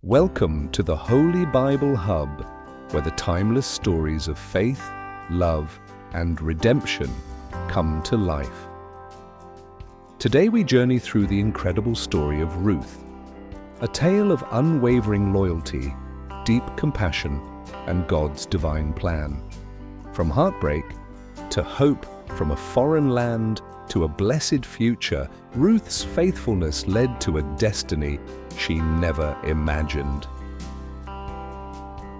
Welcome to the Holy Bible Hub, where the timeless stories of faith, love, and redemption come to life. Today we journey through the incredible story of Ruth, a tale of unwavering loyalty, deep compassion, and God's divine plan. From heartbreak to hope, from a foreign land to a blessed future, Ruth's faithfulness led to a destiny she never imagined.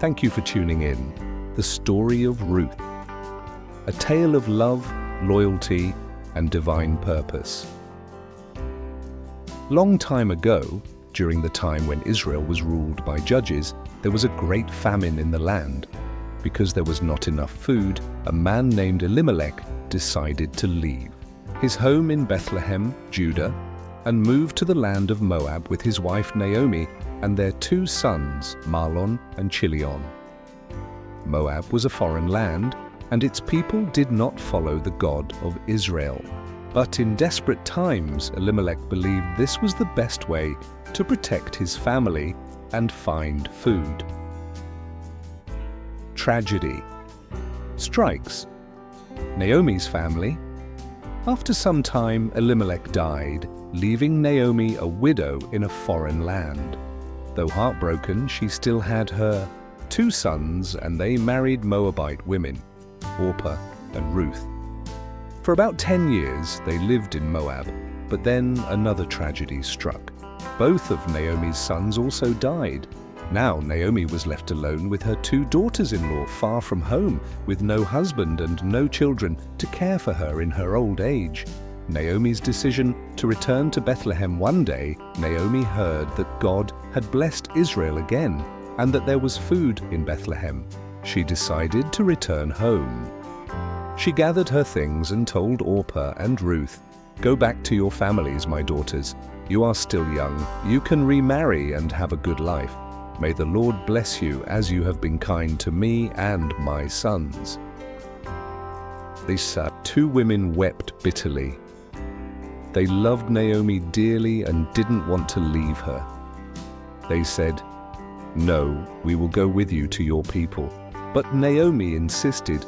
Thank you for tuning in. The story of Ruth, a tale of love, loyalty, and divine purpose. Long time ago, during the time when Israel was ruled by judges, there was a great famine in the land. Because there was not enough food, a man named Elimelech decided to leave his home in Bethlehem, Judah, and moved to the land of Moab with his wife Naomi and their two sons, Mahlon and Chilion. Moab was a foreign land, and its people did not follow the God of Israel. But in desperate times, Elimelech believed this was the best way to protect his family and find food. Tragedy strikes Naomi's family. After some time, Elimelech died, leaving Naomi a widow in a foreign land. Though heartbroken, she still had her two sons, and they married Moabite women, Orpah and Ruth. For about 10 years, they lived in Moab, but then another tragedy struck. Both of Naomi's sons also died. Now Naomi was left alone with her two daughters-in-law far from home, with no husband and no children to care for her in her old age. Naomi's decision to return to Bethlehem one day, Naomi heard that God had blessed Israel again and that there was food in Bethlehem. She decided to return home. She gathered her things and told Orpah and Ruth, "Go back to your families, my daughters. You are still young. You can remarry and have a good life. May the Lord bless you as you have been kind to me and my sons." These two women wept bitterly. They loved Naomi dearly and didn't want to leave her. They said, "No, we will go with you to your people." But Naomi insisted,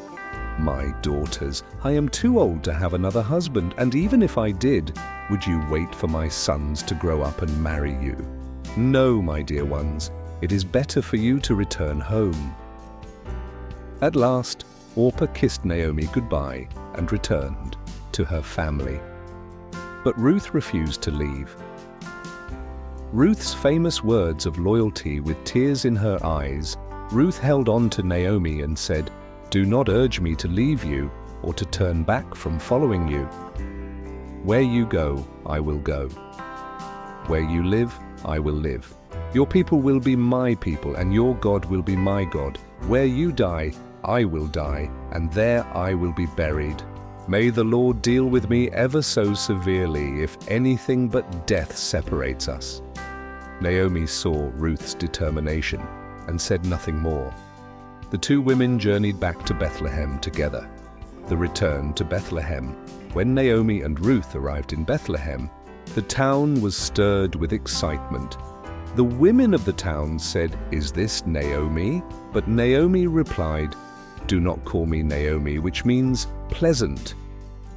"My daughters, I am too old to have another husband, and even if I did, would you wait for my sons to grow up and marry you? No, my dear ones. It is better for you to return home." At last, Orpah kissed Naomi goodbye and returned to her family. But Ruth refused to leave. Ruth's famous words of loyalty with tears in her eyes, Ruth held on to Naomi and said, "Do not urge me to leave you or to turn back from following you. Where you go, I will go. Where you live, I will live. Your people will be my people, and your God will be my God. Where you die, I will die, and there I will be buried. May the Lord deal with me ever so severely if anything but death separates us." Naomi saw Ruth's determination and said nothing more. The two women journeyed back to Bethlehem together. The return to Bethlehem. When Naomi and Ruth arrived in Bethlehem, the town was stirred with excitement. The women of the town said, "Is this Naomi?" But Naomi replied, "Do not call me Naomi, which means pleasant.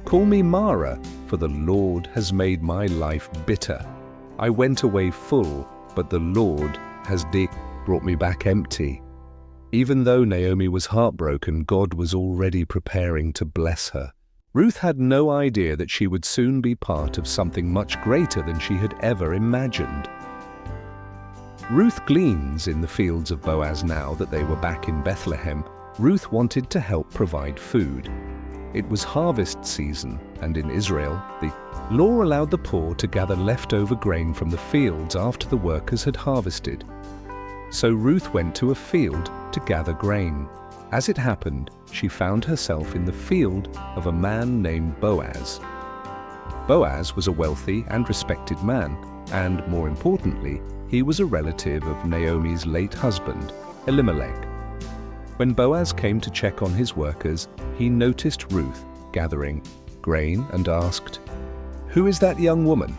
Call me Mara, for the Lord has made my life bitter. I went away full, but the Lord has brought me back empty." Even though Naomi was heartbroken, God was already preparing to bless her. Ruth had no idea that she would soon be part of something much greater than she had ever imagined. Ruth gleans in the fields of Boaz. Now that they were back in Bethlehem, Ruth wanted to help provide food. It was harvest season, and in Israel, the law allowed the poor to gather leftover grain from the fields after the workers had harvested. So Ruth went to a field to gather grain. As it happened, she found herself in the field of a man named Boaz. Boaz was a wealthy and respected man, and more importantly, he was a relative of Naomi's late husband, Elimelech. When Boaz came to check on his workers, he noticed Ruth gathering grain and asked, "Who is that young woman?"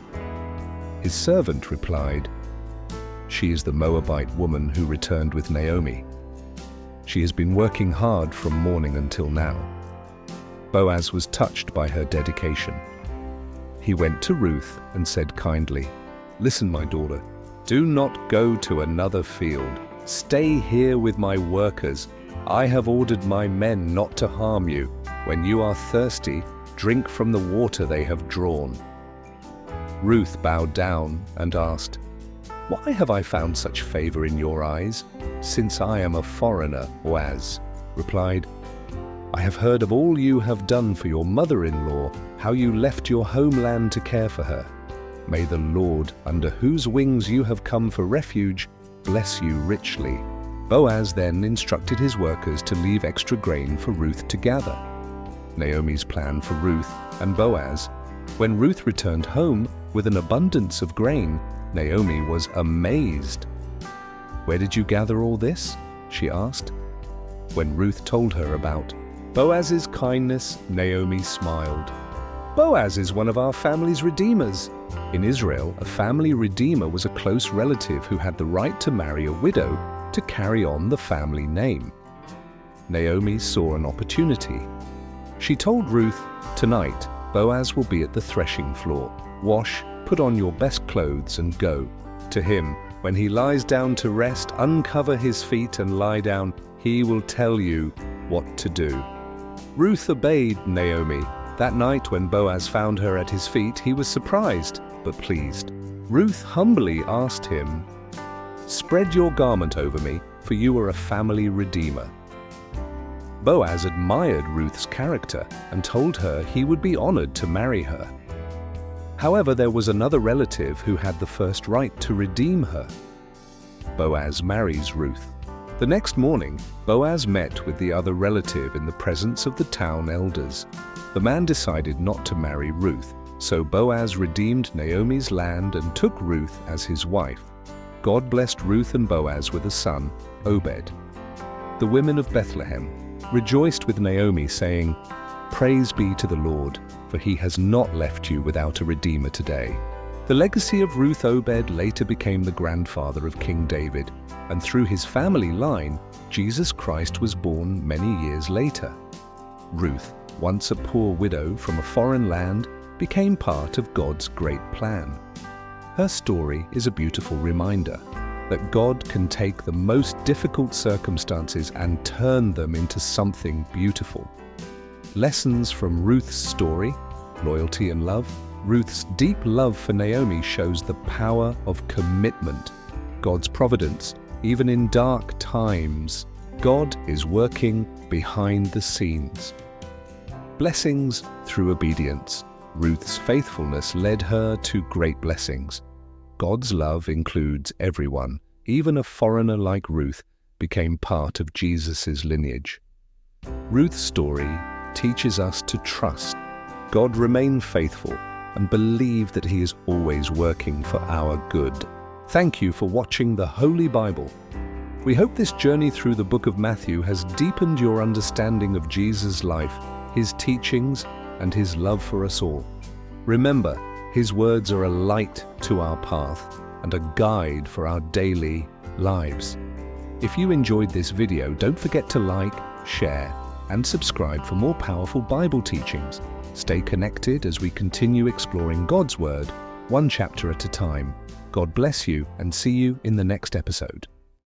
His servant replied, She is the Moabite woman who returned with Naomi. She has been working hard from morning until now. Boaz was touched by her dedication. He went to Ruth and said kindly, "Listen, my daughter, do not go to another field. Stay here with my workers. I have ordered my men not to harm you. When you are thirsty, drink from the water they have drawn." Ruth bowed down and asked, "Why have I found such favor in your eyes, since I am a foreigner?" Boaz replied, "I have heard of all you have done for your mother-in-law, how you left your homeland to care for her. May the Lord, under whose wings you have come for refuge, bless you richly." Boaz then instructed his workers to leave extra grain for Ruth to gather. Naomi's plan for Ruth and Boaz. When Ruth returned home with an abundance of grain, Naomi was amazed. "Where did you gather all this?" she asked. When Ruth told her about Boaz's kindness, Naomi smiled. "Boaz is one of our family's redeemers." In Israel, a family redeemer was a close relative who had the right to marry a widow to carry on the family name. Naomi saw an opportunity. She told Ruth, "Tonight, Boaz will be at the threshing floor. Wash, put on your best clothes and go. To him, when he lies down to rest, uncover his feet and lie down. He will tell you what to do." Ruth obeyed Naomi. That night when Boaz found her at his feet, he was surprised, but pleased. Ruth humbly asked him, "Spread your garment over me, for you are a family redeemer." Boaz admired Ruth's character and told her he would be honored to marry her. However, there was another relative who had the first right to redeem her. Boaz marries Ruth. The next morning, Boaz met with the other relative in the presence of the town elders. The man decided not to marry Ruth, so Boaz redeemed Naomi's land and took Ruth as his wife. God blessed Ruth and Boaz with a son, Obed. The women of Bethlehem rejoiced with Naomi, saying, "Praise be to the Lord, for he has not left you without a redeemer today." The legacy of Ruth Obed later became the grandfather of King David, and through his family line, Jesus Christ was born many years later. Ruth, once a poor widow from a foreign land, became part of God's great plan. Her story is a beautiful reminder that God can take the most difficult circumstances and turn them into something beautiful. Lessons from Ruth's story, loyalty and love. Ruth's deep love for Naomi shows the power of commitment. God's providence, even in dark times. God is working behind the scenes. Blessings through obedience. Ruth's faithfulness led her to great blessings. God's love includes everyone. Even a foreigner like Ruth became part of Jesus' lineage. Ruth's story teaches us to trust God, remain faithful, and believe that He is always working for our good. Thank you for watching the Holy Bible. We hope this journey through the book of Matthew has deepened your understanding of Jesus' life, His teachings, and His love for us all. Remember, His words are a light to our path and a guide for our daily lives. If you enjoyed this video, don't forget to like, share, and subscribe for more powerful Bible teachings. Stay connected as we continue exploring God's Word, one chapter at a time. God bless you, and see you in the next episode.